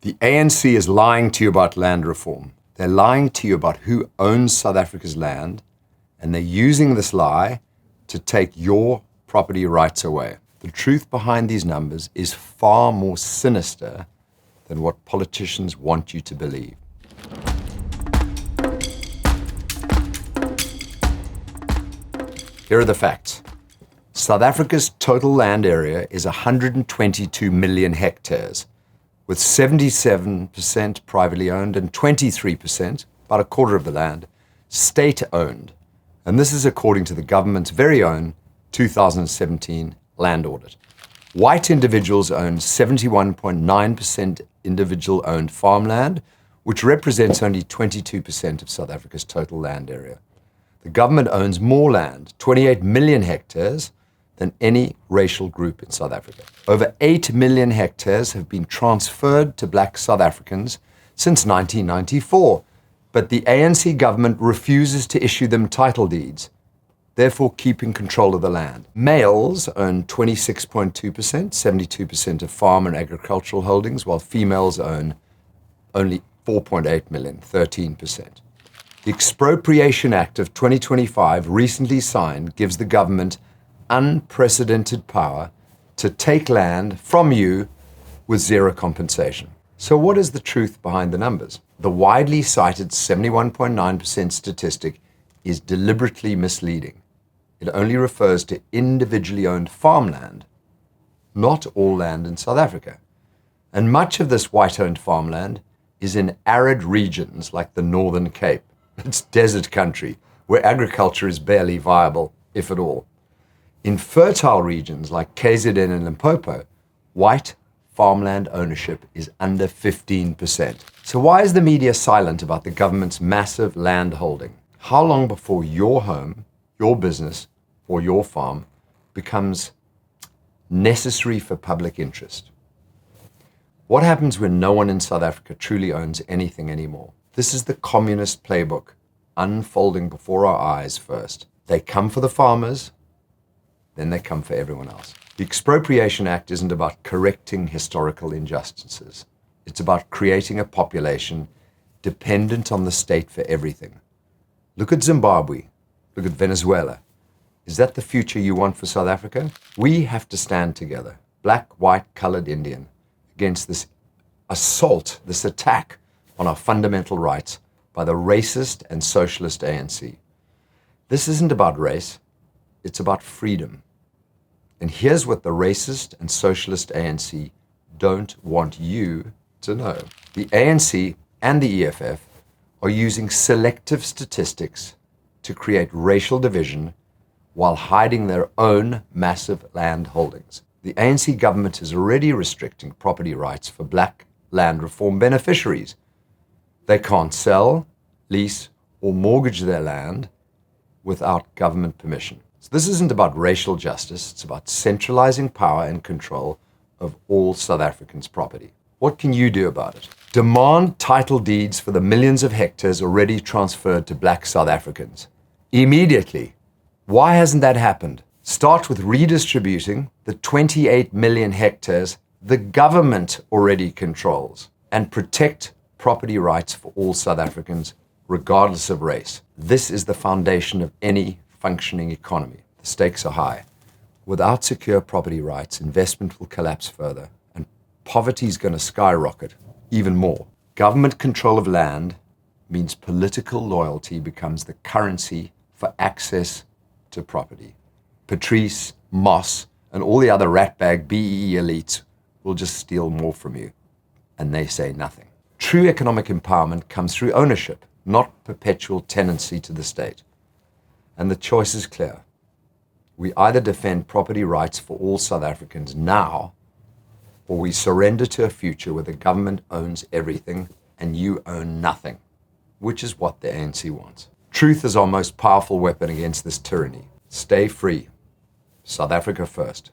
The ANC is lying to you about land reform. They're lying to you about who owns South Africa's land, and they're using this lie to take your property rights away. The truth behind these numbers is far more sinister than what politicians want you to believe. Here are the facts. South Africa's total land area is 122 million hectares, with 77% privately owned and 23%, about a quarter of the land, state-owned. And this is according to the government's very own 2017 land audit. White individuals own 71.9% individual-owned farmland, which represents only 22% of South Africa's total land area. The government owns more land, 28 million hectares, than any racial group in South Africa. Over 8 million hectares have been transferred to black South Africans since 1994, but the ANC government refuses to issue them title deeds, therefore keeping control of the land. Males own 26.2%, 72% of farm and agricultural holdings, while females own only 4.8 million, 13%. The Expropriation Act of 2025, recently signed, gives the government unprecedented power to take land from you with zero compensation. So what is the truth behind the numbers? The widely cited 71.9% statistic is deliberately misleading. It only refers to individually owned farmland, not all land in South Africa. And much of this white-owned farmland is in arid regions like the Northern Cape. It's desert country where agriculture is barely viable, if at all. In fertile regions like KZN and Limpopo, white farmland ownership is under 15%. So why is the media silent about the government's massive land holding? How long before your home, your business, or your farm becomes necessary for public interest? What happens when no one in South Africa truly owns anything anymore? This is the communist playbook unfolding before our eyes first. They come for the farmers, then they come for everyone else. The Expropriation Act isn't about correcting historical injustices. It's about creating a population dependent on the state for everything. Look at Zimbabwe. Look at Venezuela. Is that the future you want for South Africa? We have to stand together, black, white, colored, Indian, against this assault, this attack on our fundamental rights by the racist and socialist ANC. This isn't about race, it's about freedom. And here's what the racist and socialist ANC don't want you to know. The ANC and the EFF are using selective statistics to create racial division while hiding their own massive land holdings. The ANC government is already restricting property rights for black land reform beneficiaries. They can't sell, lease, or mortgage their land without government permission. So this isn't about racial justice, it's about centralizing power and control of all South Africans' property. What can you do about it? Demand title deeds for the millions of hectares already transferred to black South Africans. Immediately. Why hasn't that happened? Start with redistributing the 28 million hectares the government already controls and protect property rights for all South Africans, regardless of race. This is the foundation of any functioning economy. The stakes are high. Without secure property rights, investment will collapse further, and poverty is going to skyrocket even more. Government control of land means political loyalty becomes the currency for access to property. Patrice, Moss, and all the other ratbag BEE elites will just steal more from you, and they say nothing. True economic empowerment comes through ownership, not perpetual tenancy to the state. And the choice is clear. We either defend property rights for all South Africans now, or we surrender to a future where the government owns everything and you own nothing, which is what the ANC wants. Truth is our most powerful weapon against this tyranny. Stay free. South Africa first.